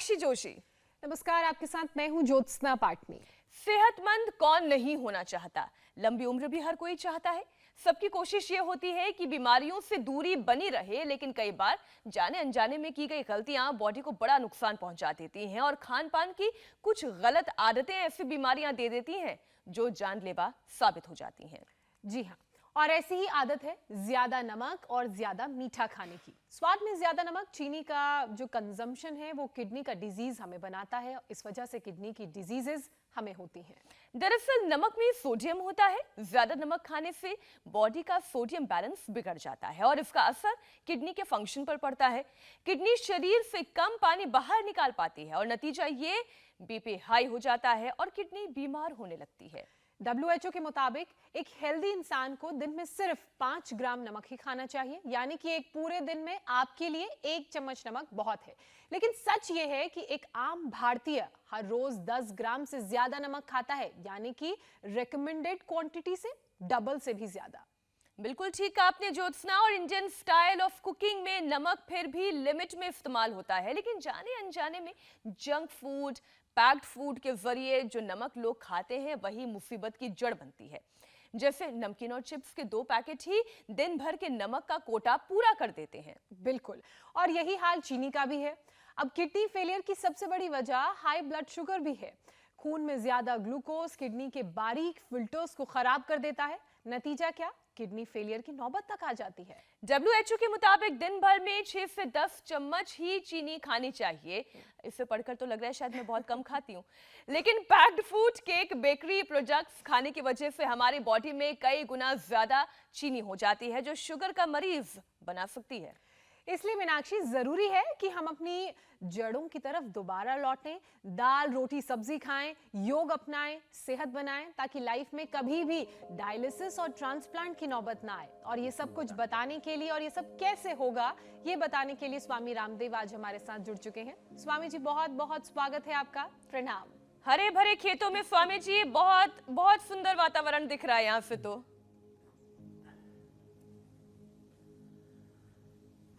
मीनाक्षी जोशी। नमस्कार, आपके साथ मैं हूं ज्योत्सना पाटनी। सेहतमंद कौन नहीं होना चाहता, लंबी उम्र भी हर कोई चाहता है। सबकी कोशिश ये होती है कि बीमारियों से दूरी बनी रहे, लेकिन कई बार जाने अनजाने में की गई गलतियां बॉडी को बड़ा नुकसान पहुंचा देती हैं और खान पान की कुछ गलत आदतें ऐसी बीमारियां दे देती हैं जो जानलेवा साबित हो जाती हैं। जी हाँ, और ऐसी ही आदत है ज्यादा नमक और ज्यादा मीठा खाने की। स्वाद में ज्यादा नमक, चीनी का जो कंजम्पशन है वो किडनी का डिजीज हमें बनाता है। इस वजह से किडनी की डिजीजेस हमें होती हैं। दरअसल नमक में सोडियम होता है। ज्यादा नमक खाने से बॉडी का सोडियम बैलेंस बिगड़ जाता है और इसका असर किडनी के फंक्शन पर पड़ता है। किडनी शरीर से कम पानी बाहर निकाल पाती है और नतीजा ये बीपी हाई हो जाता है और किडनी बीमार होने लगती है। WHO के मुताबिक एक हेल्दी इंसान को दिन में सिर्फ 5 ग्राम नमक ही खाना चाहिए, यानी कि एक पूरे दिन में आपके लिए 1 चम्मच नमक बहुत है। लेकिन सच ये है कि एक आम भारतीय हर रोज 10 ग्राम से ज्यादा नमक खाता है, यानी कि रिकमेंडेड क्वांटिटी से डबल से भी ज्यादा। बिल्कुल ठीक कहा आपने ज्योत्सना। और इंडियन स्टाइल ऑफ कुकिंग में नमक फिर भी लिमिट में इस्तेमाल होता है, लेकिन जाने अनजाने में जंक फूड, पैक्ड फूड के जरिए जो नमक लोग खाते हैं वही मुसीबत की जड़ बनती है। जैसे नमकीन और चिप्स के 2 पैकेट ही दिन भर के नमक का कोटा पूरा कर देते हैं। बिल्कुल, और यही हाल चीनी का भी है। अब किडनी फेलियर की सबसे बड़ी वजह हाई ब्लड शुगर भी है। खून में ज्यादा ग्लूकोज किडनी के बारीक फिल्टर्स को खराब कर देता है। नतीजा क्या? किडनी फेलियर की नौबत तक आ जाती है। WHO के मुताबिक दिन भर में 6 से 10 चम्मच ही चीनी खानी चाहिए। इसे पढ़कर तो लग रहा है शायद मैं बहुत कम खाती हूँ, लेकिन packed food, cake, bakery products खाने की वजह से हमारी बॉडी में कई गुना ज्यादा चीनी हो जाती है जो शुगर का मरीज बना सकती है। इसलिए मीनाक्षी, जरूरी है कि हम अपनी जड़ों की तरफ दोबारा लौटें। दाल रोटी सब्जी खाएं, योग अपनाएं, सेहत बनाएं, ताकि लाइफ में कभी भी डायलिसिस और ट्रांसप्लांट की नौबत ना आए। और ये सब कुछ बताने के लिए और ये सब कैसे होगा, ये बताने के लिए स्वामी रामदेव आज हमारे साथ जुड़ चुके हैं। स्वामी जी, बहुत बहुत स्वागत है आपका। प्रणाम। हरे भरे खेतों में स्वामी जी, बहुत बहुत सुंदर वातावरण दिख रहा है यहाँ से तो।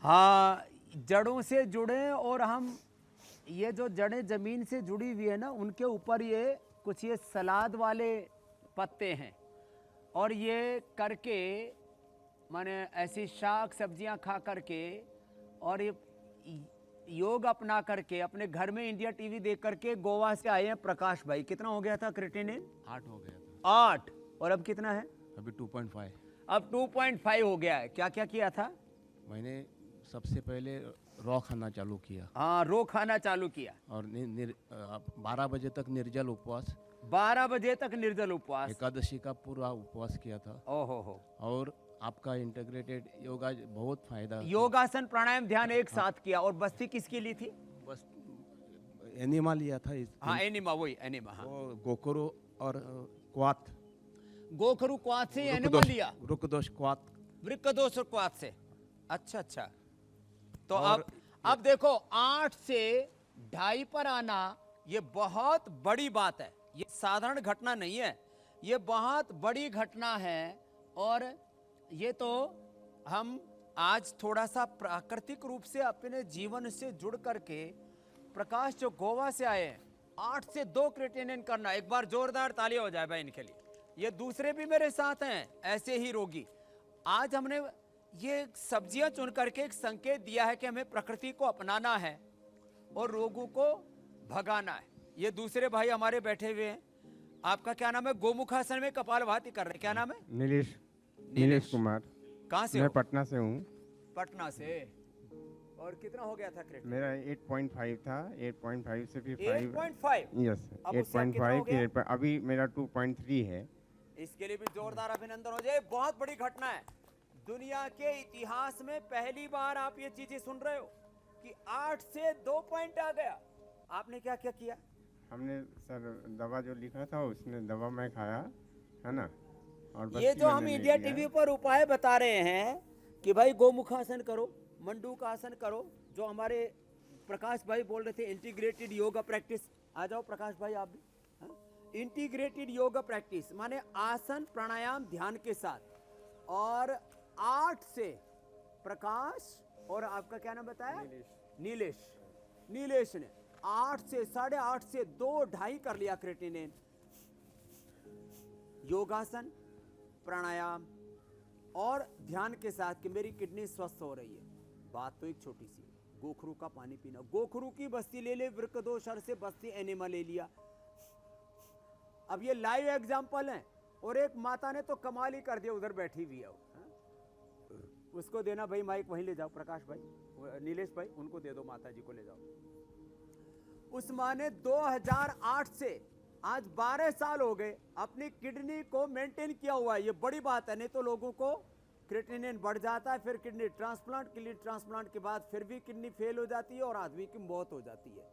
हाँ, जड़ों से जुड़े और हम ये जो जड़ें जमीन से जुड़ी हुई है ना, उनके ऊपर ये कुछ ये सलाद वाले पत्ते हैं और ये करके माने ऐसी शाक सब्जियां खा करके और ये योग अपना करके अपने घर में इंडिया टीवी देख करके गोवा से आए हैं प्रकाश भाई। कितना हो गया था क्रिएटिनिन? 8 हो गया था। 8। और अब कितना है? अभी 2.5। अब 2.5 हो गया है। क्या क्या किया था? मैंने सबसे पहले रॉ खाना चालू किया। हाँ, रो खाना चालू किया और 12 बजे तक निर्जल उपवास। 12 बजे तक निर्जल उपवास। एकादशी का पूरा उपवास किया था। ओहो हो। और आपका इंटीग्रेटेड योगा बहुत फायदा। योगासन प्राणायाम ध्यान एक साथ किया। और बस्ती किसकी ली थी? बस एनिमा लिया था। हाँ, एनिमा, वही एनिमा। हाँ, वो गोखरू और क्वाथ। गोखरू क्वाथ से एनिमा लिया। रुकदोष क्वाथ, वृक्कदोष और क्वाथ से। अच्छा। तो अब देखो, 8 से 2.5 पर आना ये बहुत बड़ी बात है। ये साधारण घटना नहीं है, ये बहुत बड़ी घटना है। और ये तो हम आज थोड़ा सा प्राकृतिक रूप से अपने जीवन से जुड़ करके, प्रकाश जो गोवा से आए हैं, 8 से 2 क्रिएटिनिन करना, एक बार जोरदार ताली हो जाए भाई इनके लिए। ये दूसरे भी मेरे साथ हैं ऐसे ही रोगी। आज हमने ये सब्जियां चुन करके एक संकेत दिया है कि हमें प्रकृति को अपनाना है और रोगों को भगाना है। ये दूसरे भाई हमारे बैठे हुए हैं। आपका क्या नाम है? गोमुखासन में कपालभाति कर रहे हैं। क्या नाम है? नीलेश कुमार। कहाँ से? मैं पटना से हूँ। पटना से। और कितना हो गया था क्रेडिट? मेरा 8.5 था। 8.5 से भी 8.5। यस, अब उससे अब कितना हो 8.5 गया? की अभी मेरा 2.3 है। इसके लिए भी जोरदार अभिनंदन हो जाए। बहुत बड़ी घटना है। दुनिया के इतिहास में पहली बार आप ये चीजें सुन रहे हो कि 8 से 2 पॉइंट आ गया। आपने क्या क्या किया? हमने सर दवा जो लिखा था उसने दवा मैं खाया है ना। और ये जो हम इंडिया टीवी पर उपाय बता रहे हैं कि भाई गोमुखासन करो, मंडूक आसन करो, जो हमारे प्रकाश भाई बोल रहे थे इंटीग्रेटेड योगा प्रैक्टिस। आ जाओ प्रकाश भाई आप भी। इंटीग्रेटेड योगा प्रैक्टिस माने आसन प्राणायाम ध्यान के साथ। और 8 से प्रकाश और आपका क्या नाम बताया? नीलेश ने 8 से 8.5 से 2-2.5 कर लिया क्रेटिनिन। योगासन, प्राणायाम और ध्यान के साथ कि मेरी किडनी स्वस्थ हो रही है। बात तो एक छोटी सी, गोखरू का पानी पीना, गोखरू की बस्ती ले ले, वृकदोषर से बस्ती एनिमा ले लिया। अब ये लाइव एग्जांपल है, और एक माता ने तो कमाल ही कर दिया, उधर बैठी हुई है वो, हाँ? उसको देना भाई, माइक वहीं ले जाओ, प्रकाश भाई, नीलेश भाई, उनको दे दो, माता जी को ले जाओ। उस माँ ने 2008 से आज 12 साल हो गए अपनी किडनी को मेंटेन किया हुआ है। ये बड़ी बात है, नहीं तो लोगों को क्रेटिनिन बढ़ जाता है, फिर किडनी ट्रांसप्लांट के बाद फिर भी किडनी फेल हो जाती है और आदमी की मौत हो जाती है।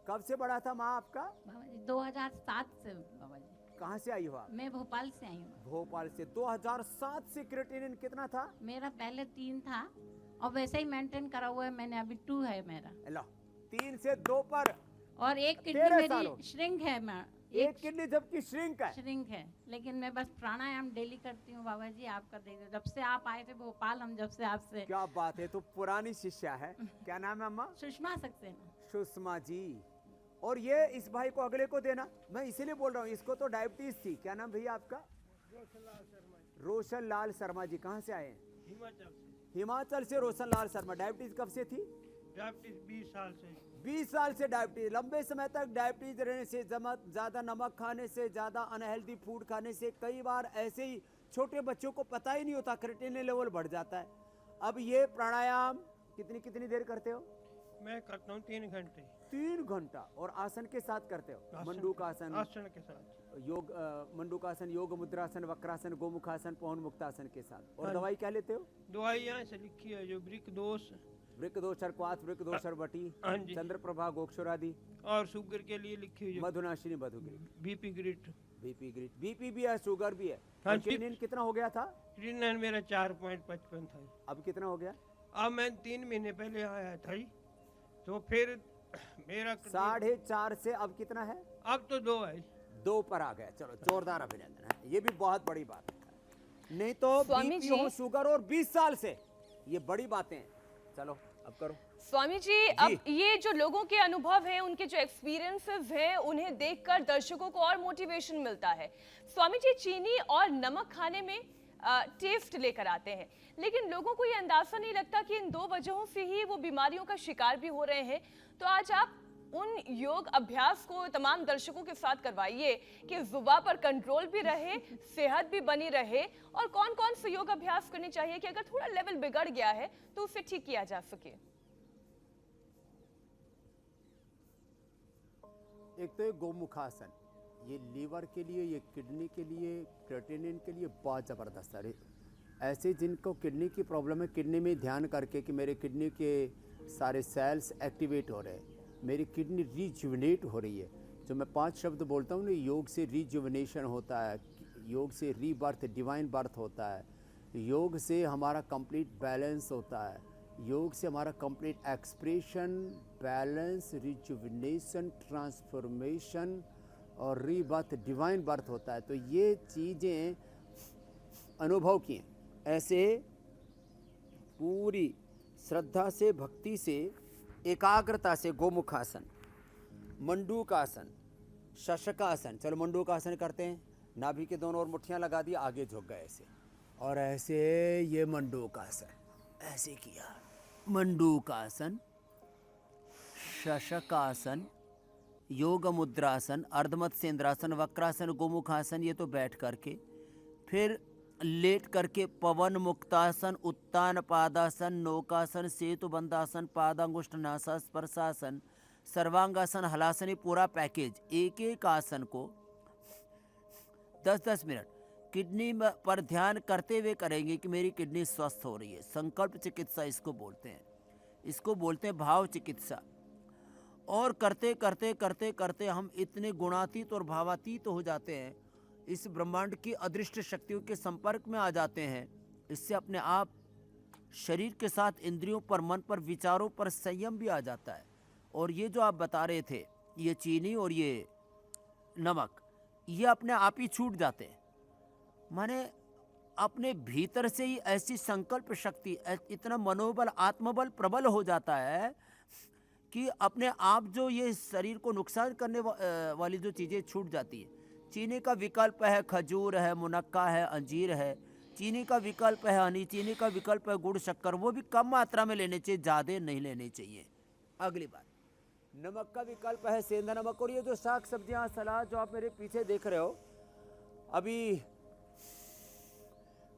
कब से बढ़ा था माँ आपका? बाबा जी 2007 से बाबा जी। कहाँ से आई हो आप? मैं भोपाल से आई हूँ। भोपाल से। 2007 से क्रेटिनिन कितना था? मेरा पहले 3 था और वैसे ही मेंटेन करा हुआ है मैंने, अभी 2 है मेरा। लो, 3 से 2 पर और एक किडनी 13 साल हो। मेरी श्रिंक है, मैं एक किडनी जबकि श्रिंक है। श्रिंक है, लेकिन मैं बस प्राणायाम डेली करती हूँ बाबा जी। आपका देख दो, जब से आप आए थे भोपाल, हम जब से आपसे। क्या बात है, तो पुरानी शिष्या है। क्या नाम है अम्मा? सुषमा सक्सेना। सुषमा जी। और ये इस भाई को अगले को देना, मैं इसीलिए बोल रहा हूँ, इसको तो डायबिटीज थी। क्या नाम भैया आपका? रोशन लाल शर्मा जी। कहाँ से आए हैं? हिमाचल से। रोशन लाल शर्मा, डायबिटीज कब से थी? डायबिटीज 20 साल से। 20 साल से डायबिटीज। लंबे समय तक डायबिटीज रहने से, ज्यादा नमक खाने से, ज्यादा अनहेल्दी फूड खाने से, कई बार ऐसे ही छोटे बच्चों को पता ही नहीं होता, क्रेटिनिन लेवल बढ़ जाता है। अब ये प्राणायाम कितनी देर करते हो? मैं करता हूँ 3 घंटे। 3 घंटा। और आसन के साथ करते हो? मंडूकासन, आसन के साथ। योग, मंडूकासन, योग मुद्रासन, वक्रासन, गोमुखासन, पवन मुक्तासन के साथ। और हाँ। दवाई क्या लेते हो? दवाई यहाँ से लिखी है, जो वृक दोष वृकदोषर क्वाथ, वृकदोषर बटी, हाँ जी। चंद्रप्रभा, गोक्षुरादि, और शुगर के लिए लिखी हुई है, Madhunashini, Madhugiri, BP grit. BP grit. BP भी है, शुगर भी है। हाँ और जी। क्रेटिनिन कितना हो गया था? क्रीनन मेरा 4.55 था। अब कितना हो गया? अब मैं 3 महीने पहले आया था ही, तो फिर मेरा 4.5 से अब कितना है? अब तो 2 है। 2 पर आ गया। चलो, जोरदार अभिनंदन है, ये भी बहुत बड़ी बात है। नहीं तो स्वामी बीपी जी। हो, शुगर और 20 साल से, ये बड़ी बातें हैं। चलो अब करो। स्वामी जी, अब ये जो लोगों के अनुभव हैं, उनके जो एक्सपीरियंसेस हैं, उन्हें देखकर दर्शकों को और मोटिवेशन मिलता है। स्वामी जी, चीनी और नमक खाने में टेस्ट लेकर आते हैं, लेकिन लोगों को ये अंदाजा नहीं लगता कि इन 2 वजहों से ही वो बीमारियों का शिकार भी हो रहे हैं। तो आज आप उन योग अभ्यास को तमाम दर्शकों के साथ करवाइए कि जुबान पर कंट्रोल भी रहे, सेहत भी बनी रहे, और कौन कौन से योग अभ्यास करने चाहिए कि अगर थोड़ा लेवल बिगड़ गया है तो उसे ठीक किया जा सके। एक तो ये गोमुखासन, ये लीवर के लिए, ये किडनी के लिए, क्रेटिनिन के लिए बहुत ज़बरदस्त है। ऐसे जिनको किडनी की प्रॉब्लम है, किडनी में ध्यान करके कि मेरे किडनी के सारे सेल्स एक्टिवेट हो रहे हैं, मेरी किडनी रिजुविनेट हो रही है। जो मैं 5 शब्द बोलता हूँ ना, योग से रिजुविनेशन होता है, योग से रीबर्थ, डिवाइन बर्थ होता है, योग से हमारा कंप्लीट बैलेंस होता है, योग से हमारा complete expression, balance, rejuvenation, transformation और रीबर्थ, डिवाइन बर्थ होता है। तो ये चीज़ें अनुभव की हैं। ऐसे पूरी श्रद्धा से, भक्ति से, एकाग्रता से गोमुखासन, मंडूकासन, शशकासन। चलो मंडूकासन करते हैं। नाभि के दोनों ओर मुट्ठियां लगा दी, आगे झुक गए ऐसे, और ऐसे ये मंडूकासन, ऐसे किया, मंडूकासन, शशकासन, योग मुद्रासन, अर्धमत्स्येंद्रासन, वक्रासन, गोमुखासन, ये तो बैठ करके। फिर लेट करके पवन मुक्तासन, उत्तान पादासन, नौकासन, सेतु बंदासन, पादांगुष्ठ नासा स्पर्शासन, सर्वांगासन, हलासनी, पूरा पैकेज। एक एक आसन को 10-10 मिनट किडनी पर ध्यान करते हुए करेंगे कि मेरी किडनी स्वस्थ हो रही है। संकल्प चिकित्सा इसको बोलते हैं, इसको बोलते हैं भाव चिकित्सा। और करते करते करते करते हम इतने गुणातीत और भावातीत हो जाते हैं, इस ब्रह्मांड की अदृष्ट शक्तियों के संपर्क में आ जाते हैं। इससे अपने आप शरीर के साथ इंद्रियों पर, मन पर, विचारों पर संयम भी आ जाता है। और ये जो आप बता रहे थे, ये चीनी और ये नमक, ये अपने आप ही छूट जाते हैं। माने अपने भीतर से ही ऐसी संकल्प शक्ति, इतना मनोबल, आत्मबल प्रबल हो जाता है कि अपने आप जो ये शरीर को नुकसान करने वाली जो चीज़ें छूट जाती है। चीनी का विकल्प है खजूर है, मुनक्का है, अंजीर है। चीनी का विकल्प है हनी, चीनी का विकल्प है गुड़ शक्कर, वो भी कम मात्रा में लेने चाहिए, ज़्यादा नहीं लेने चाहिए। अगली बात, नमक का विकल्प है सेंधा नमक। और ये जो साग सब्जियां सलाद जो आप मेरे पीछे देख रहे हो, अभी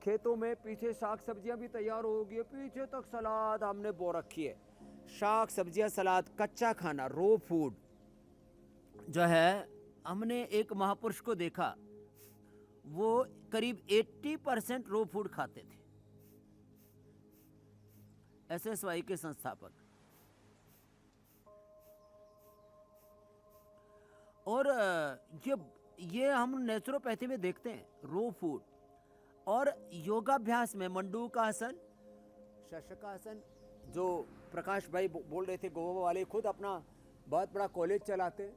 खेतों में पीछे साग सब्जियां भी तैयार हो गई है, पीछे तक सलाद हमने बो रखी है। साग सब्जियां सलाद, कच्चा खाना, रो फूड जो है, हमने एक महापुरुष को देखा, वो करीब 80% रो फूड खाते थे, SSY के संस्थापक। और ये हम नेचुरोपैथी में देखते हैं रो फूड। और योगाभ्यास में मंडूकासन, शशकासन, जो प्रकाश भाई बोल रहे थे गोवा वाले, खुद अपना बहुत बड़ा कॉलेज चलाते हैं,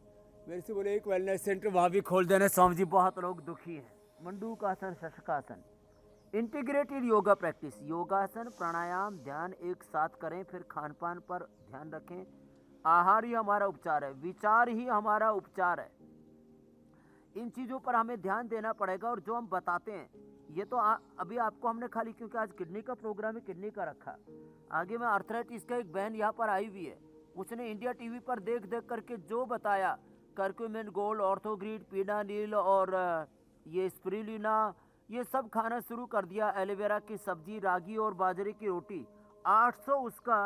मेरे से बोले एक वेलनेस सेंटर वहाँ भी खोल देना स्वामी जी, बहुत लोग दुखी हैं। मंडूकासन, शशकासन, इंटीग्रेटेड योगा प्रैक्टिस, योगासन प्राणायाम ध्यान एक साथ करें, फिर खान पान पर ध्यान रखें। आहार ही हमारा उपचार है, विचार ही हमारा उपचार है। इन चीज़ों पर हमें ध्यान देना पड़ेगा। और जो हम बताते हैं ये तो अभी आपको हमने खाली, क्योंकि आज किडनी का प्रोग्राम है, किडनी का रखा। आगे में आर्थराइटिस का एक बहन यहाँ पर आई हुई है, उसने इंडिया टीवी पर देख देख करके जो बताया, कर्क्यूमिन गोल्ड, ऑर्थोग्रीड, पीनानील और ये स्पिरुलिना, ये सब खाना शुरू कर दिया। एलोवेरा की सब्जी, रागी और बाजरे की रोटी। 800 उसका,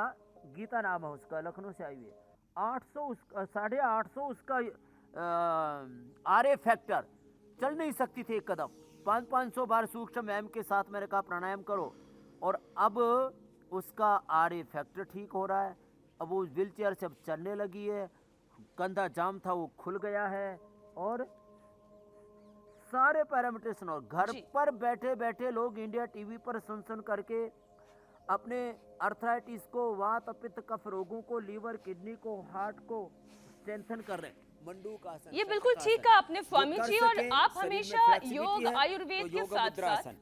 गीता नाम है उसका, लखनऊ से आई हुई है, 800 उसका, 850 उसका RA फैक्टर। चल नहीं सकती थी एक कदम, 500 बार सूक्ष्म व्यायाम के साथ मैंने कहा प्राणायाम करो, और अब उसका RA फैक्टर ठीक हो रहा है। अब वो व्हील चेयर से अब चलने लगी है, कंधा जाम था वो खुल गया है, और सारे पैरामीटर्स। और घर पर बैठे बैठे लोग इंडिया टीवी पर सुन करके अपने अर्थराइटिस को, वात पित्त कफ रोगों को, लीवर किडनी को, हार्ट को स्ट्रेंथन कर रहे हैं। मंडूकासन, ये बिल्कुल ठीक कहा आपने स्वामी जी। और आप हमेशा योग आयुर्वेद के साथ साथ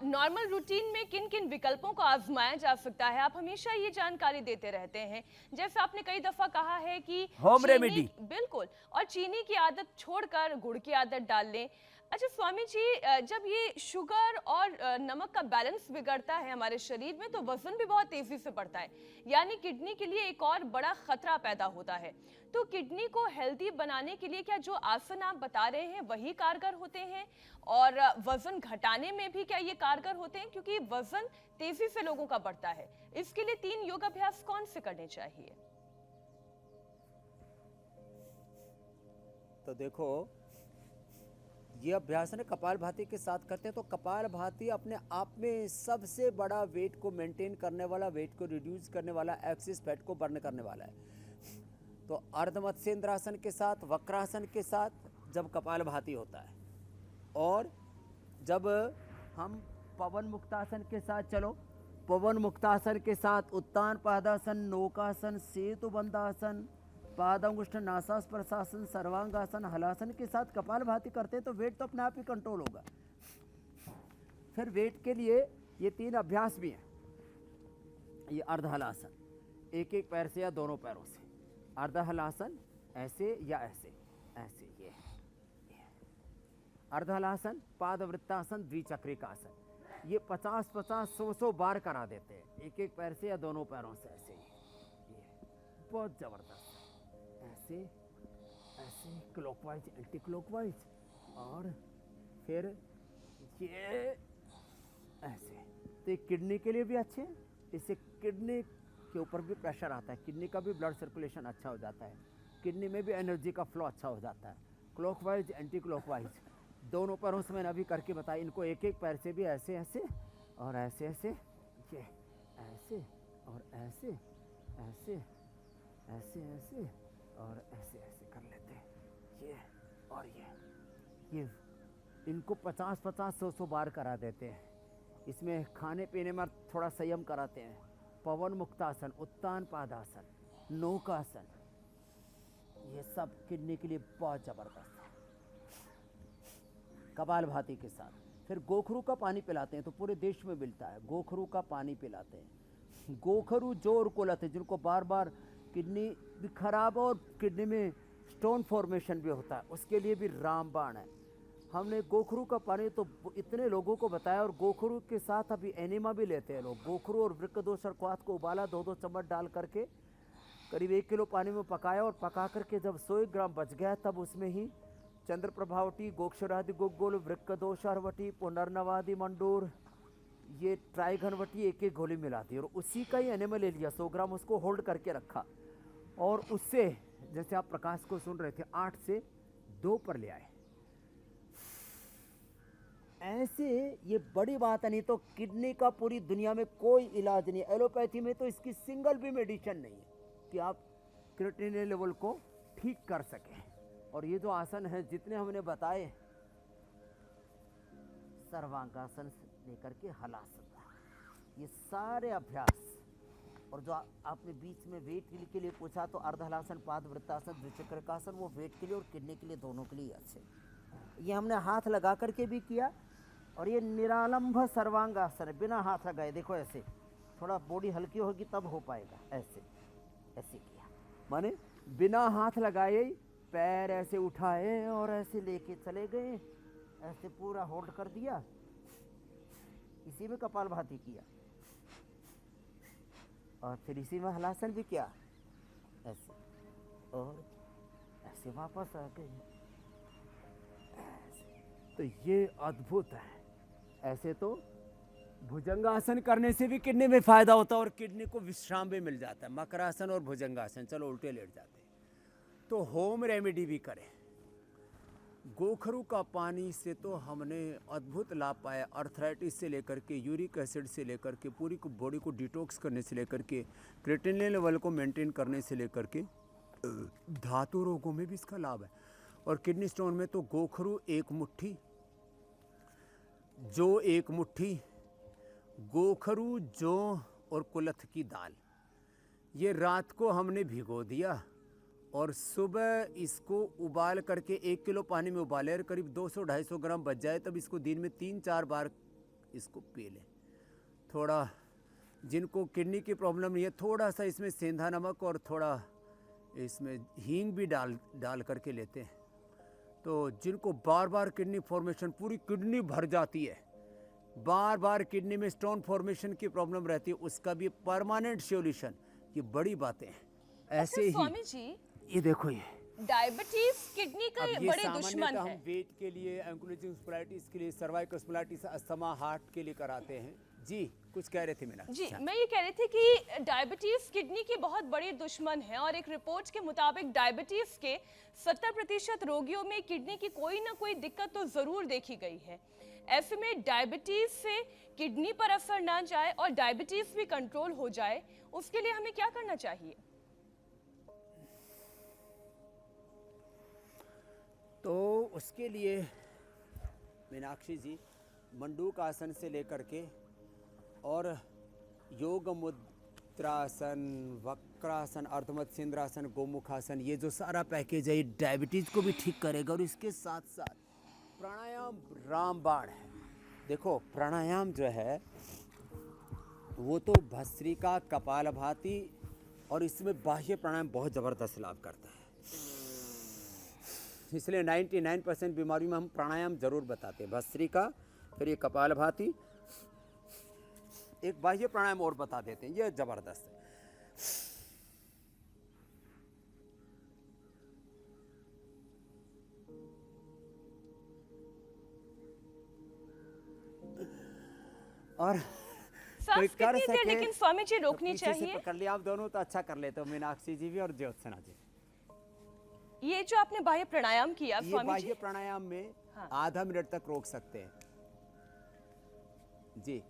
नॉर्मल रूटीन में किन किन विकल्पों को आजमाया जा सकता है, आप हमेशा ये जानकारी देते रहते हैं। जैसे आपने कई दफा कहा है कि होम रेमेडी, बिल्कुल, और चीनी की आदत छोड़कर गुड़ की आदत डाल लें। अच्छा स्वामी जी, जब ये शुगर और नमक का बैलेंस बिगड़ता है हमारे शरीर में, तो वजन भी बहुत तेजी से बढ़ता है, यानी किडनी के लिए एक और बड़ा खतरा पैदा होता है। तो किडनी को हेल्दी बनाने के लिए क्या जो आसन आप बता रहे हैं वही कारगर होते हैं, और वजन घटाने में भी क्या ये कारगर होते हैं, क्योंकि वजन तेजी से लोगों का बढ़ता है? इसके लिए 3 योगाभ्यास कौन से करने चाहिए? तो देखो, ये अभ्यास है कपालभाति के साथ करते हैं, तो कपालभाति अपने आप में सबसे बड़ा वेट को मेंटेन करने वाला, वेट को रिड्यूस करने वाला, एक्सिस फैट को बर्न करने वाला है। तो अर्धमत्स्येंद्रासन के साथ, वक्रासन के साथ जब कपालभाति होता है, और जब हम पवन मुक्तासन के साथ, चलो पवन मुक्तासन के साथ उत्तान पादासन, नौकासन, सेतु बंधासन, पादांगुष्ठ नासास्पर्शासन, सर्वांगासन, हलासन के साथ कपालभाति करते हैं, तो वेट तो अपने आप ही कंट्रोल होगा। फिर वेट के लिए ये 3 अभ्यास भी हैं। ये अर्धहलासन, एक एक पैर से या दोनों पैरों से। अर्धहलासन ऐसे या ऐसे, ऐसे ये अर्धहलासन, पादवृत्तासन, द्विचक्रिकासन। ये 50-50, 100-100 बार करा देते हैं, एक एक पैर से या दोनों पैरों से, ऐसे ही। ये बहुत जबरदस्त, ऐसे ऐसे क्लॉकवाइज, एंटी क्लॉकवाइज, और फिर ये ऐसे। तो ये किडनी के लिए भी अच्छे हैं, इससे किडनी के ऊपर भी प्रेशर आता है, किडनी का भी ब्लड सर्कुलेशन अच्छा हो जाता है, किडनी में भी एनर्जी का फ्लो अच्छा हो जाता है। क्लॉकवाइज, एंटी क्लॉकवाइज, दोनों पैरों से मैंने अभी करके बताया। इनको एक एक पैर से भी ऐसे ऐसे और ऐसे ऐसे, ये ऐसे और ऐसे, ऐसे ऐसे ऐसे और ऐसे ऐसे कर लेते हैं, ये और ये इनको 50-50, 100-100 बार करा देते हैं। इसमें खाने पीने में थोड़ा संयम कराते हैं। पवन मुक्तासन, उत्तान पादासन, नौकासन, ये सब किडनी के लिए बहुत जबरदस्त है। कपालभाति के साथ फिर गोखरू का पानी पिलाते हैं, तो पूरे देश में मिलता है, गोखरू का पानी पिलाते हैं। गोखरू जो और कुलत है, जिनको बार बार किडनी भी खराब और किडनी में स्टोन फॉर्मेशन भी होता है, उसके लिए भी रामबाण है। हमने गोखरू का पानी तो इतने लोगों को बताया, और गोखरू के साथ अभी एनिमा भी लेते हैं लोग। गोखरू और वृक्क दोष और क्वाथ को उबाला, 2-2 चम्मच डाल करके करीब 1 किलो पानी में पकाया, और पका करके जब 100 ग्राम बच गया तब उसमें ही चंद्र प्रभावटी, गोक्षरादि गोगोल, वृक्क दोषारवटी, पुनर्नवादि मंडूर, ये ट्राइघनवटी एक एक गोली मिला दी, और उसी का ही एनिमा ले लिया 100 ग्राम, उसको होल्ड करके रखा, और उससे जैसे आप प्रकाश को सुन रहे थे 8 से 2 पर ले आए। ऐसे ये बड़ी बात है, नहीं तो किडनी का पूरी दुनिया में कोई इलाज नहीं है। एलोपैथी में तो इसकी सिंगल भी मेडिसिन नहीं है कि आप क्रिएटिनिन लेवल को ठीक कर सकें। और ये जो आसन है जितने हमने बताए, सर्वांगासन से लेकर के हलासन, ये सारे अभ्यास, और जो आपने बीच में वेट के लिए पूछा तो अर्धहलासन, पादवृत्तासन, द्विचक्रकासन, वो वेट के लिए और किडनी के लिए, दोनों के लिए अच्छे। ये हमने हाथ लगा करके भी किया, और ये निरालंब सर्वांगासन है, बिना हाथ लगाए। देखो ऐसे, थोड़ा बॉडी हल्की होगी तब हो पाएगा। ऐसे ऐसे किया, माने बिना हाथ लगाए पैर ऐसे उठाए और ऐसे लेके चले गए, ऐसे पूरा होल्ड कर दिया। इसी में कपालभाति किया, और फिर इसी में हलासन भी किया ऐसे, और ऐसे वापस आ गए। तो ये अद्भुत है। ऐसे तो भुजंगासन करने से भी किडनी में फायदा होता है, और किडनी को विश्राम भी मिल जाता है। मकरासन और भुजंगासन, चलो उल्टे लेट जाते हैं। तो होम रेमेडी भी करें। गोखरू का पानी से तो हमने अद्भुत लाभ पाया, अर्थराइटिस से लेकर के, यूरिक एसिड से लेकर के, पूरी को बॉडी को डिटॉक्स करने से लेकर के, क्रिएटिनिन लेवल को मेंटेन करने से लेकर के, धातु रोगों में भी इसका लाभ है। और किडनी स्टोन में तो गोखरू एक मुट्ठी, गोखरू, जौ और कुलथ की दाल, ये रात को हमने भिगो दिया, और सुबह इसको उबाल करके 1 किलो पानी में उबाले, और करीब 200-250 ग्राम बच जाए तब इसको दिन में 3-4 बार इसको पी लें। थोड़ा जिनको किडनी की प्रॉब्लम नहीं है, थोड़ा सा इसमें सेंधा नमक और थोड़ा इसमें हींग भी डाल करके लेते हैं। तो जिनको बार बार किडनी फॉर्मेशन, पूरी किडनी भर जाती है, बार बार किडनी में स्टोन फॉर्मेशन की प्रॉब्लम रहती है, उसका भी परमानेंट सॉल्यूशन, ये बड़ी बातें हैं। ऐसे ही स्वामी जी, ये देखो, ये डायबिटीज किडनी का अब ये बड़े सामान्यतः दुश्मन हम है। वेट के लिए, एंकुलोजिंग स्पॉन्डिलाइटिस के लिए, सर्वाइकल स्पॉन्डिलाइटिस, अस्थमा, हार्ट के लिए कराते हैं। जी कुछ कह रहे थे मीना जी, मैं ये कह रही थी कि डायबिटीज किडनी की बहुत बड़ी दुश्मन है, और एक रिपोर्ट के मुताबिक डायबिटीज के 70% रोगियों में किडनी की कोई ना कोई दिक्कत तो जरूर देखी गई है। ऐसे में डायबिटीज से किडनी पर असर ना जाए और डायबिटीज भी कंट्रोल हो जाए, उसके लिए हमें क्या करना चाहिए? तो उसके लिए मीनाक्षी जी, मंडूक आसन से लेकर के और योग मुद्रासन, वक्रासन, अर्धमत्स्येंद्रासन, गोमुखासन, ये जो सारा पैकेज है, ये डायबिटीज को भी ठीक करेगा। और इसके साथ साथ प्राणायाम रामबाण है। देखो प्राणायाम जो है वो तो भस्त्रिका, कपालभाति, और इसमें बाह्य प्राणायाम बहुत ज़बरदस्त लाभ करता है। इसलिए 99% बीमारी में हम प्राणायाम जरूर बताते हैं। भस्त्रिका, फिर ये कपालभाति, एक बाह्य प्राणायाम और बता देते हैं, ये जबरदस्त है। और कोई सांस कर कितनी देर सके लेकिन स्वामी जी तो रोकनी पीछे से चाहिए? पकड़ लिया आप दोनों तो अच्छा कर लेते हो, मीनाक्षी जी भी और ज्योत्सना जी। ये जो आपने बाह्य प्राणायाम किया ये स्वामी बाह्य जी, प्राणायाम में हाँ। आधा मिनट तक रोक सकते हैं जी।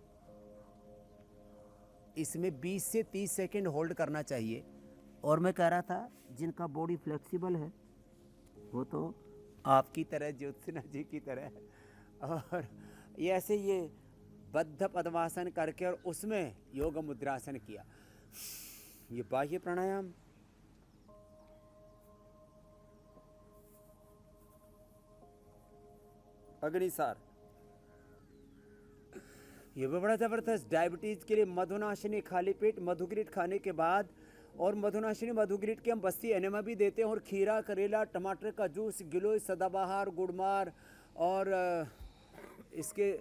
इसमें 20 से 30 सेकंड होल्ड करना चाहिए। और मैं कह रहा था जिनका बॉडी फ्लेक्सिबल है वो तो आपकी तरह, ज्योत्सना जी की तरह, और ये ऐसे ये बद्ध पद्मासन करके और उसमें योग मुद्रासन किया, ये बाह्य प्राणायाम। अग्निसार, ये भी बड़ा जबरदस्त। डायबिटीज के लिए मधुनाशिनी, खाली पेट मधुग्रीट खाने के बाद और मधुनाशिनी मधुग्रीट की हम बस्ती एनेमा भी देते हैं, और खीरा, करेला, टमाटर का जूस, गिलोय, सदाबहार, गुड़मार और इसके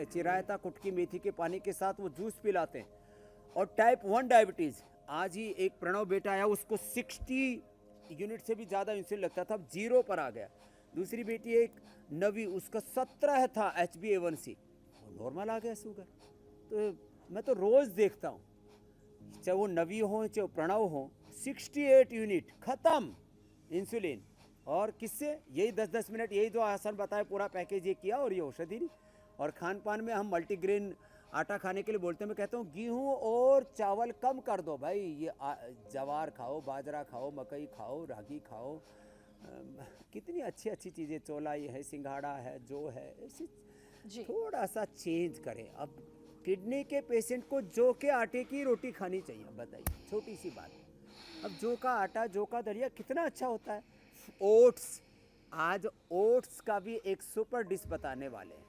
चिरायता, कुटकी मेथी के पानी के साथ वो जूस पिलाते हैं। और टाइप 1 डायबिटीज़, आज ही एक प्रणव बेटा आया, उसको 60 यूनिट से भी ज़्यादा इंसुलिन लगता था, अब 0 पर आ गया। दूसरी बेटी एक नवी, उसका 17 था HbA1c, नॉर्मल आ गया शुगर। तो मैं तो रोज़ देखता हूँ, चाहे वो नवी हो चाहे प्रणव हो, 68 यूनिट खत्म इंसुलिन। और किससे? यही 10-10 मिनट, यही जो आसन बताए, पूरा पैकेज ये किया, और ये औषधि दी। और खान पान में हम मल्टीग्रेन आटा खाने के लिए बोलते हैं, मैं कहता हूँ गेहूँ और चावल कम कर दो भाई, ये जवार खाओ, बाजरा खाओ, मकई खाओ, रागी खाओ, कितनी अच्छी अच्छी चीज़ें, चोला ये है, सिंघाड़ा है, जो है, ऐसी थोड़ा सा चेंज करें। अब किडनी के पेशेंट को जौ के आटे की रोटी खानी चाहिए, बताइए, छोटी सी बात। अब जौ का आटा, जौ का दलिया कितना अच्छा होता है। ओट्स, आज ओट्स का भी एक सुपर डिश बताने वाले हैं,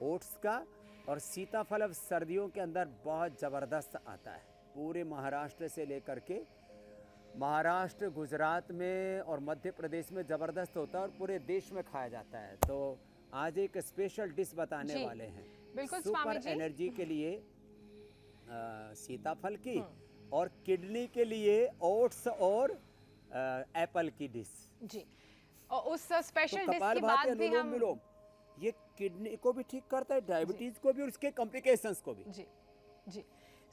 ओट्स का। और सीताफल अब सर्दियों के अंदर बहुत ज़बरदस्त आता है, पूरे महाराष्ट्र से लेकर के महाराष्ट्र, गुजरात में और मध्य प्रदेश में ज़बरदस्त होता है, और पूरे देश में खाया जाता है। तो आज एक स्पेशल डिश बताने वाले हैं, बिल्कुल स्वामी सुपर जी। एनर्जी के लिए सीताफल की, और किडनी के लिए ओट्स और एप्पल की डिश। जी, और उस स्पेशल तो डिश की कपालभाति, बात भी अनुलोम हम विलोम, ये किडनी को भी ठीक करता है, डायबिटीज को भी, और उसके कॉम्प्लिकेशंस को भी। जी जी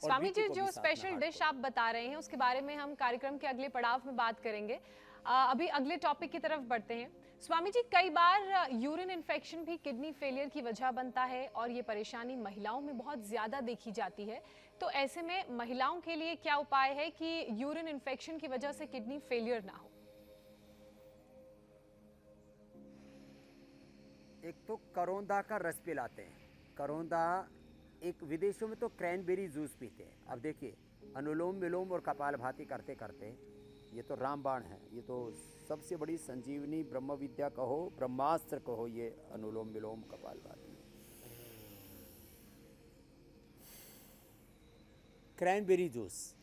स्वामी बीपी जी, को जो भी साथ में, स्पेशल हार्ट डिश को। आप बता रहे हैं उसके बारे में हम कार्यक्रम के अगले पड़ाव में बात करेंगे। अभी अगले टॉपिक की तरफ बढ़ते हैं। स्वामी जी, कई बार यूरिन इन्फेक्शन भी किडनी फेलियर की वजह बनता है, और ये परेशानी महिलाओं में बहुत ज़्यादा देखी जाती है। तो ऐसे में महिलाओं के लिए क्या उपाय है कि यूरिन इन्फेक्शन की वजह से किडनी फेलियर ना हो? एक तो करौंदा का रस पिलाते हैं, करौंदा, एक विदेशों में तो क्रैनबेरी जूस पीते हैं। अब देखिए, अनुलोम विलोम और कपालभाति करते करते, ये तो रामबाण है, ये तो सबसे बड़ी संजीवनी ब्रह्म विद्या कहो, ब्रह्मास्त्र कहो, ये अनुलोम विलोम कपालभाति। क्रैनबेरी जूस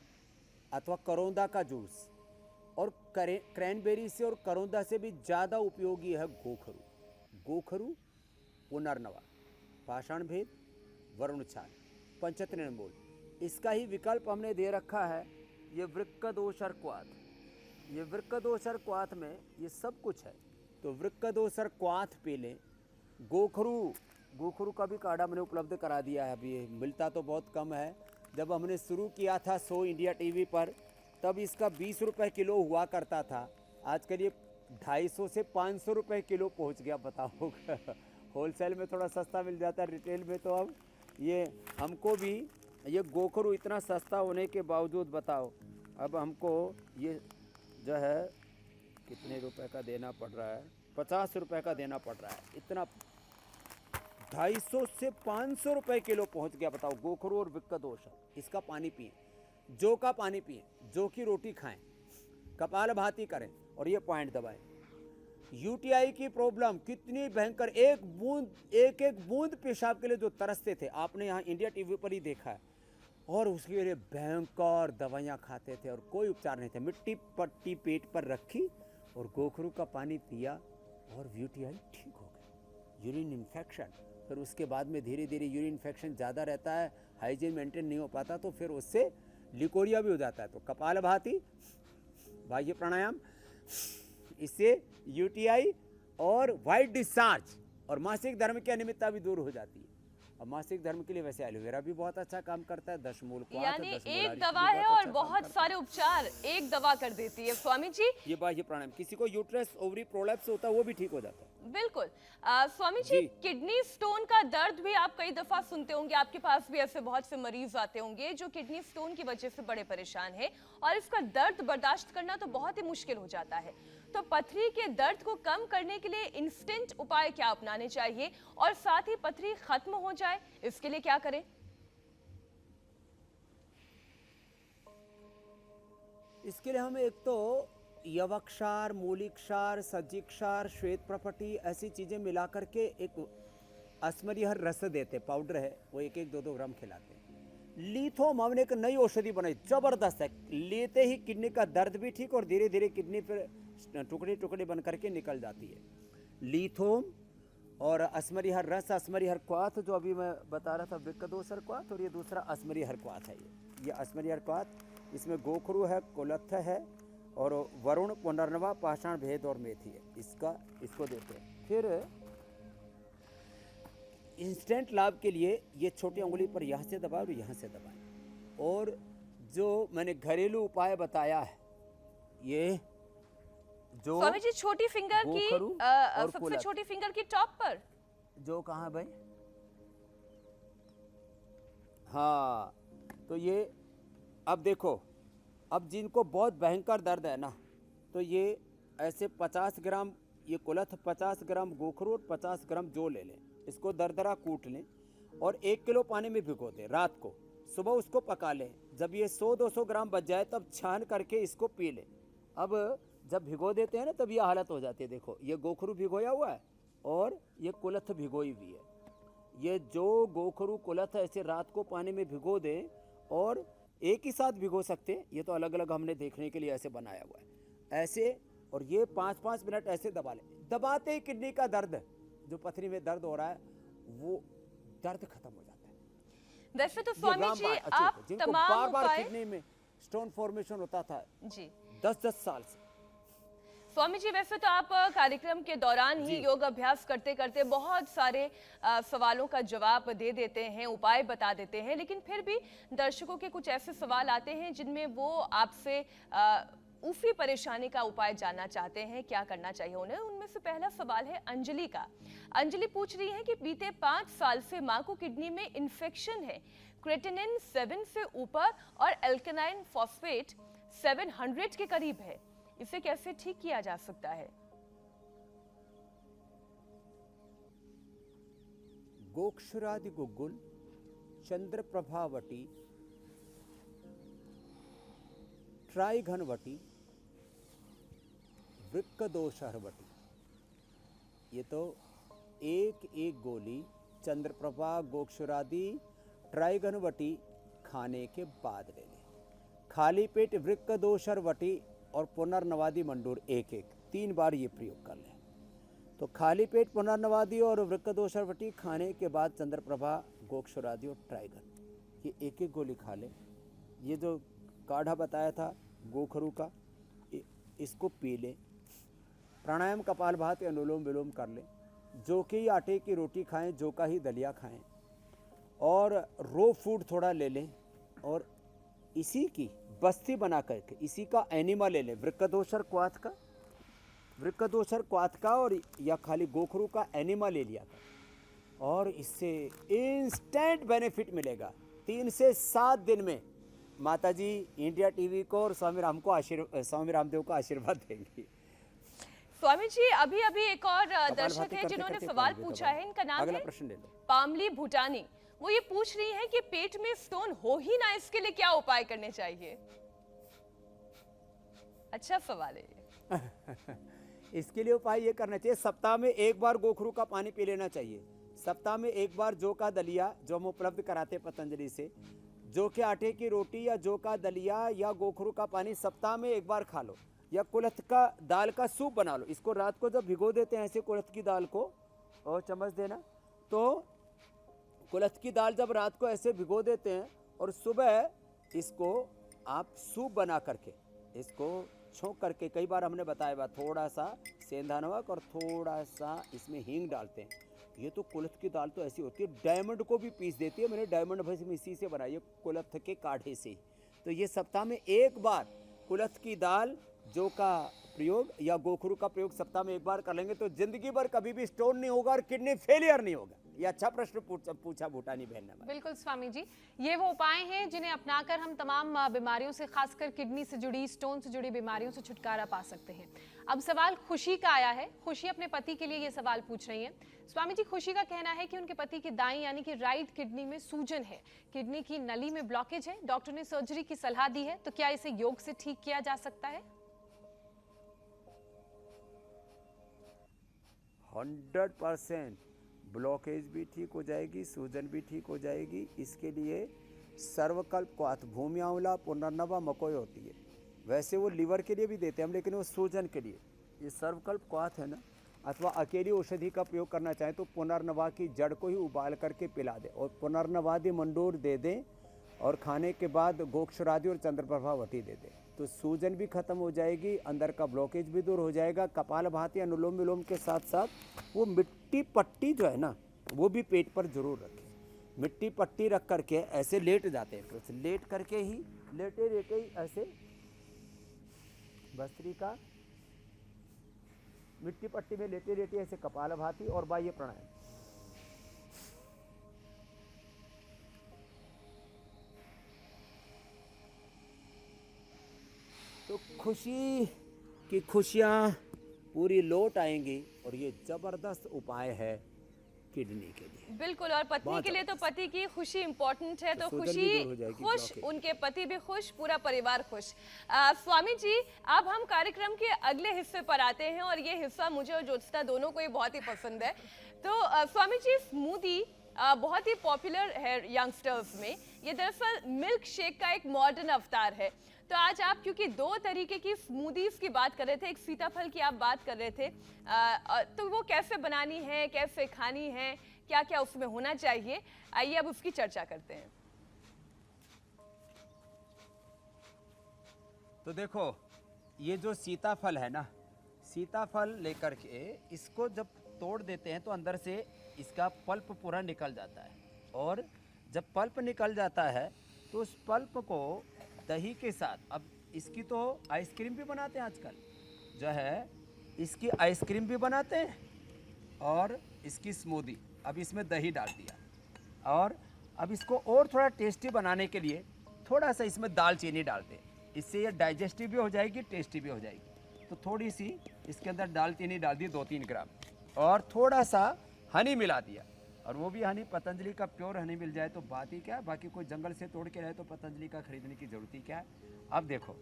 अथवा करौंदा का जूस, और क्रैनबेरी से और करौंदा से भी ज़्यादा उपयोगी है गोखरू। गोखरू, पुनर्नवा, पाषाण भेद, वरुण छाल, पंचतृणमूल, इसका ही विकल्प हमने दे रखा है, ये वृक्कदोषर क्वाथ। ये वृक्कदोषर क्वाथ में ये सब कुछ है, तो वृक्कदोषर क्वाथ पी लें। गोखरू का भी काढ़ा मैंने उपलब्ध करा दिया है, अभी मिलता तो बहुत कम है। जब हमने शुरू किया था शो इंडिया टीवी पर, तब इसका 20 रुपये किलो हुआ करता था, आजकल ये 250 से 500 रुपये किलो पहुंच गया, बताओ। होलसेल में थोड़ा सस्ता मिल जाता है, रिटेल में तो अब ये हमको भी, ये गोखरू इतना सस्ता होने के बावजूद, बताओ, अब हमको ये जो है कितने रुपए का देना पड़ रहा है, 50 रुपये का देना पड़ रहा है। इतना 250 से 500 रुपये किलो पहुंच गया, बताओ। गोखरू और वृक्कदोष, इसका पानी पिएं, जौ का पानी पिएं, जौ की रोटी खाएं, कपालभाति करें, और ये पॉइंट दबाएं। यूटीआई की प्रॉब्लम कितनी भयंकर, एक बूंद पेशाब के लिए जो तरसते थे, आपने यहाँ इंडिया टीवी पर ही देखा है, और उसके लिए भयंकर दवाइयाँ खाते थे और कोई उपचार नहीं थे। मिट्टी पट्टी पेट पर रखी और गोखरू का पानी पिया और यूटीआई ठीक हो गया। यूरिन इन्फेक्शन, फिर उसके बाद में धीरे धीरे यूरिन इन्फेक्शन ज़्यादा रहता है, हाइजीन मेंटेन नहीं हो पाता, तो फिर उससे लिकोरिया भी हो जाता है। तो कपालभाति, बाह्य प्राणायाम, इससे यूटीआई और वाइट डिस्चार्ज और मासिक धर्म की अनियमितता भी दूर हो जाती है। और मासिक धर्म के लिए वैसे एलोवेरा भी बहुत अच्छा काम करता है, दशमूल क्वाथ, यानी दशमूल एक आरिश दवा भी है बहुत और अच्छा काम बहुत करता है। सारे उपचार एक दवा कर देती है। स्वामी जी, ये बाह्य प्राणायाम, किसी को यूट्रस ओवरी प्रोलैप्स होता है वो भी ठीक हो जाता है। बिल्कुल। स्वामी जी, जी। किडनी स्टोन का दर्द भी आप कई दफा सुनते होंगे, आपके पास भी ऐसे बहुत से मरीज आते होंगे जो किडनी स्टोन की वजह से बड़े परेशान हैं, और इसका दर्द बर्दाश्त करना तो बहुत ही मुश्किल हो जाता है। तो पथरी के दर्द को कम करने के लिए इंस्टेंट उपाय क्या अपनाने चाहिए, और साथ ही पथरी खत्म हो जाए इसके लिए क्या करें? इसके लिए हम एक तो यवक्षार, मूलिक्षार, सज्जिक्षार, श्वेत प्रपटी, ऐसी चीज़ें मिला करके एक अस्मरिहर रस देते, पाउडर है, वो 1-1, 2-2 ग्राम खिलाते हैं। लिथोम हमने एक नई औषधि बनाई, जबरदस्त है। लेते ही किडनी का दर्द भी ठीक और धीरे धीरे किडनी फिर टुकड़े टुकड़े बन करके निकल जाती है। लिथोम और असमरी हर रस, असमरी हर क्वाथ जो अभी मैं बता रहा था, वृक्कदोष हर क्वाथ, और ये दूसरा असमरी हर क्वाथ है। ये असमरी हर क्वाथ, इसमें गोखरू है, कुलथ है और वरुण, पुनर्नवा, पाषाण, भेद और मेथी है। इसको देते हैं। फिर इंस्टेंट लाभ के लिए ये छोटी उंगली पर यहाँ से दबाएं और यहाँ से दबाएं। और जो मैंने घरेलू उपाय बताया है, ये जो स्वामी जी छोटी फिंगर की गोखरू और सबसे कुलथ। छोटी फिंगर की टॉप पर, जो कहाँ भाई, हाँ, तो ये अब देखो, अब जिनको बहुत भयंकर दर्द है ना, तो ये ऐसे 50 ग्राम ये कुलथ, 50 ग्राम गोखरू और 50 ग्राम जौ ले लें। इसको दरदरा कूट लें और 1 किलो पानी में भिगो दें रात को। सुबह उसको पका लें। जब ये 100-200 ग्राम बच जाए तब छान करके इसको पी लें। अब जब भिगो देते हैं ना तब ये हालत हो जाती है। देखो ये गोखरू भिगोया हुआ है और ये कुलथ भिगोई हुई है। ये जो गोखरू कुलथ ऐसे रात को पानी में भिगो दें और एक ही साथ भिगो सकते हैं, ये तो अलग अलग हमने देखने के लिए ऐसे बनाया हुआ है ऐसे। और ये 5-5 मिनट ऐसे दबा लें। दबाते ही किडनी का दर्द, जो पथरी में दर्द हो रहा है, वो दर्द खत्म हो जाता है। वैसे तो ये स्वामी जी रामबाण अचूक आप है, जिनको तमाम बार बार उपाय किडनी में स्टोन फॉर्मेशन होता था जी 10-10 साल से। स्वामी जी, वैसे तो आप कार्यक्रम के दौरान ही योग अभ्यास करते करते बहुत सारे सवालों का जवाब दे देते हैं, उपाय बता देते हैं, लेकिन फिर भी दर्शकों के कुछ ऐसे सवाल आते हैं जिनमें वो आपसे उसी परेशानी का उपाय जानना चाहते हैं, क्या करना चाहिए उन्हें। उनमें से पहला सवाल है अंजलि का। अंजलि पूछ रही है कि बीते 5 साल से माँ को किडनी में इन्फेक्शन है, क्रेटिनिन 7 से ऊपर और एल्कनाइन फॉस्फेट 700 के करीब है, इसे कैसे ठीक किया जा सकता है? गोक्षरादि गुग्गुल, चंद्र प्रभावटी, ट्राइघनवटी, वृक्कदोषहरवटी, ये तो एक एक गोली चंद्रप्रभा, गोक्षरादि, ट्राइघनवटी खाने के बाद ले लें। खाली पेट वृक्कदोषहरवटी और पुनर्नवादी मंडूर एक एक 3 बार ये प्रयोग कर लें। तो खाली पेट पुनर्नवादी और वृक्कदोषहरवटी खाने के बाद चंद्रप्रभा, गोक्षरादि और ट्राइगन, ये एक एक गोली खा लें। ये जो काढ़ा बताया था गोखरू का, इसको पी लें। प्राणायाम, कपालभाति, अनुलोम विलोम कर लें। जौ के ही आटे की रोटी खाएं, जौ का ही दलिया खाएं और रो फूड थोड़ा ले लें और इसी की बस्ती बना करके इसी का एनिमा ले लें। वृक्कदोषर क्वाथ का, वृक्कदोषर क्वाथ का और या खाली गोखरू का एनिमा ले लिया था और इससे इंस्टेंट बेनिफिट मिलेगा। 3 से 7 दिन में माताजी इंडिया टीवी को और स्वामी रामदेव को आशीर्वाद देंगी। स्वामी जी, अभी अभी एक और दर्शक है जिन्होंने सवाल पूछा है, इनका नाम अगला है प्रश्न ले लो। पामली भूटानी। वो ये पूछ रही है कि पेट में स्टोन हो ही ना, इसके लिए क्या उपाय करने चाहिए? अच्छा सवाल है ये। इसके लिए उपाय ये करना चाहिए, सप्ताह में 1 बार गोखरू का पानी पी लेना चाहिए। सप्ताह में 1 बार जौ का दलिया, जो हम उपलब्ध कराते हैं पतंजलि से, जौ के आटे की रोटी या जौ का दलिया या गोखरू का पानी सप्ताह में 1 बार खा लो। या कुलथ का दाल का सूप बना लो। इसको रात को जब भिगो देते हैं ऐसे कुलथ की दाल को, और चम्मच देना, तो कुलथ की दाल जब रात को ऐसे भिगो देते हैं और सुबह इसको आप सूप बना करके इसको छोंक करके, कई बार हमने बताया हुआ, थोड़ा सा सेंधा नमक और थोड़ा सा इसमें हींग डालते हैं। ये तो कुलथ की दाल तो ऐसी होती है, डायमंड को भी पीस देती है। मैंने डायमंड भैंस में इसी से बनाई है, कुलथ के काढ़े से। तो ये सप्ताह में 1 बार कुलथ की दाल, जौ का प्रयोग या गोखरू का प्रयोग सप्ताह में 1 बार कर लेंगे तो जिंदगी भर कभी भी स्टोन नहीं होगा और किडनी फेलियर नहीं होगा। ये अच्छा प्रश्न पूछा भूटानी बहन ने। बिल्कुल स्वामी जी, ये वो उपाय हैं जिन्हें अपनाकर हम तमाम बीमारियों से, खासकर किडनी से जुड़ी, स्टोन से जुड़ी बीमारियों से छुटकारा पा सकते हैं। अब सवाल खुशी का आया है। खुशी अपने पति के लिए ये सवाल पूछ रही हैं। स्वामी जी, खुशी का कहना है कि उनके पति की दाईं यानी कि राइट किडनी में सूजन है, किडनी की नली में ब्लॉकेज है, डॉक्टर ने सर्जरी की सलाह दी है, तो क्या इसे योग से ठीक किया जा सकता है? 100% ब्लॉकेज भी ठीक हो जाएगी, सूजन भी ठीक हो जाएगी। इसके लिए सर्वकल्प क्वाथ, भूमि आंवला, पुनर्नवा, मकोई होती है। वैसे वो लीवर के लिए भी देते हैं हम, लेकिन वो सूजन के लिए। ये सर्वकल्प क्वाथ है ना, अथवा अकेली औषधि का प्रयोग करना चाहें तो पुनर्नवा की जड़ को ही उबाल करके पिला दें और पुनर्नवादि मंडूर दे दें और खाने के बाद गोक्षरादि और चंद्रप्रभावती दे दें, तो सूजन भी खत्म हो जाएगी, अंदर का ब्लॉकेज भी दूर हो जाएगा। कपालभाति अनुलोम विलोम के साथ साथ वो मिट्टी पट्टी जो है ना, वो भी पेट पर जरूर रखें। मिट्टी पट्टी रख करके ऐसे लेट जाते हैं, तो लेट करके ही लेटे लेटे ही ऐसे भस्त्रिका मिट्टी पट्टी में लेटे लेटे ऐसे कपालभाति और बाह्य प्राणायाम। तो खुशी की खुशियां पूरी लौट आएंगी और ये जबरदस्त उपाय है किडनी के लिए। बिल्कुल, और पत्नी के लिए तो पति की खुशी इंपॉर्टेंट है, तो सूजन भी खुशी दूर हो जाएगी, खुश, ब्लॉकेज। उनके पति भी खुश, पूरा परिवार खुश। स्वामी जी, अब हम कार्यक्रम के अगले हिस्से पर आते हैं और ये हिस्सा मुझे और ज्योत्सना दोनों को ही बहुत ही पसंद है। तो स्वामी जी, स्मूदी बहुत ही पॉपुलर है यंगस्टर्स में। ये दरअसल मिल्क शेक का एक मॉडर्न अवतार है। तो आज आप क्योंकि दो तरीके की स्मूदीज की बात कर रहे थे, एक सीताफल की आप बात कर रहे थे, तो वो कैसे बनानी है, कैसे खानी है, क्या क्या उसमें होना चाहिए, आइए अब उसकी चर्चा करते हैं। तो देखो, ये जो सीताफल है ना, सीताफल लेकर के इसको जब तोड़ देते हैं तो अंदर से इसका पल्प पूरा निकल जाता है, और जब पल्प निकल जाता है तो उस पल्प को दही के साथ, अब इसकी तो आइसक्रीम भी बनाते हैं आजकल, जो है इसकी आइसक्रीम भी बनाते हैं और इसकी स्मूदी। अब इसमें दही डाल दिया और अब इसको और थोड़ा टेस्टी बनाने के लिए थोड़ा सा इसमें दालचीनी डालते हैं, इससे ये डाइजेस्टिव भी हो जाएगी, टेस्टी भी हो जाएगी। तो थोड़ी सी इसके अंदर दालचीनी डाल दी 2-3 ग्राम, और थोड़ा सा हनी मिला दिया, और वो भी हनी पतंजलि का प्योर हनी मिल जाए तो बात ही क्या है, बाकी कोई जंगल से तोड़ के रहे तो पतंजलि का खरीदने की जरूरत ही क्या है। अब देखो,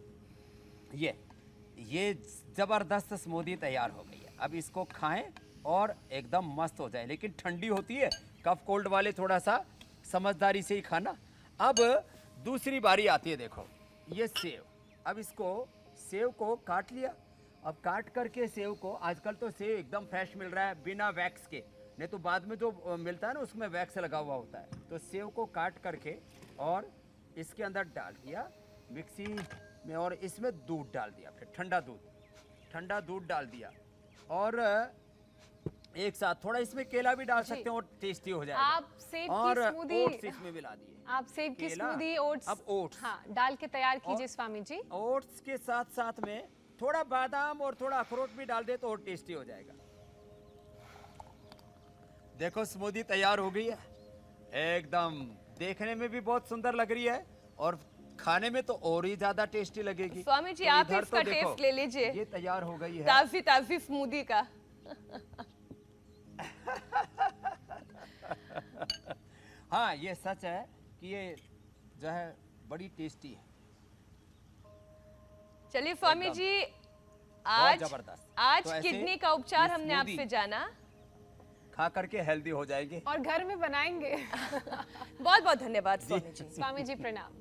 ये ज़बरदस्त स्मूदी तैयार हो गई है। अब इसको खाएं और एकदम मस्त हो जाए, लेकिन ठंडी होती है, कफ कोल्ड वाले थोड़ा सा समझदारी से ही खाना। अब दूसरी बारी आती है, देखो ये सेव। अब इसको सेव को काट लिया, अब काट करके सेव को, आजकल तो सेव एकदम फ्रेश मिल रहा है बिना वैक्स के, नहीं तो बाद में जो मिलता है ना उसमें वैक्स लगा हुआ होता है। तो सेव को काट करके और इसके अंदर डाल दिया मिक्सी में, और इसमें दूध डाल दिया, फिर ठंडा दूध डाल दिया, और एक साथ थोड़ा इसमें केला भी डाल सकते हैं और टेस्टी हो जाएगा। आप सेब की और स्मूदी, ओट्स इसमें मिला दिए। आप सेब की केला, स्मूदी ओट्स, अब ओट्स, हाँ, डाल के तैयार कीजिए स्वामी जी। ओट्स के साथ साथ में थोड़ा बादाम और थोड़ा अखरोट भी डाल दे तो और टेस्टी हो जाएगा। देखो स्मूदी तैयार हो गई है, एकदम देखने में भी बहुत सुंदर लग रही है और खाने में तो और ही ज्यादा टेस्टी लगेगी। स्वामी जी, तो आप इधर इसका तो देखो, टेस्ट ले लीजिए, ये तैयार हो गई है ताजी ताजी स्मूदी का। हाँ, ये सच है कि ये जो है बड़ी टेस्टी है। चलिए स्वामी जी, बहुत जबरदस्त। आज तो ऐसे किडनी का उपचार ये हमने स्मूदी आपसे जाना, खा करके हेल्दी हो जाएंगे। और घर में बनाएंगे। बहुत बहुत धन्यवाद स्वामी जी। स्वामी जी प्रणाम।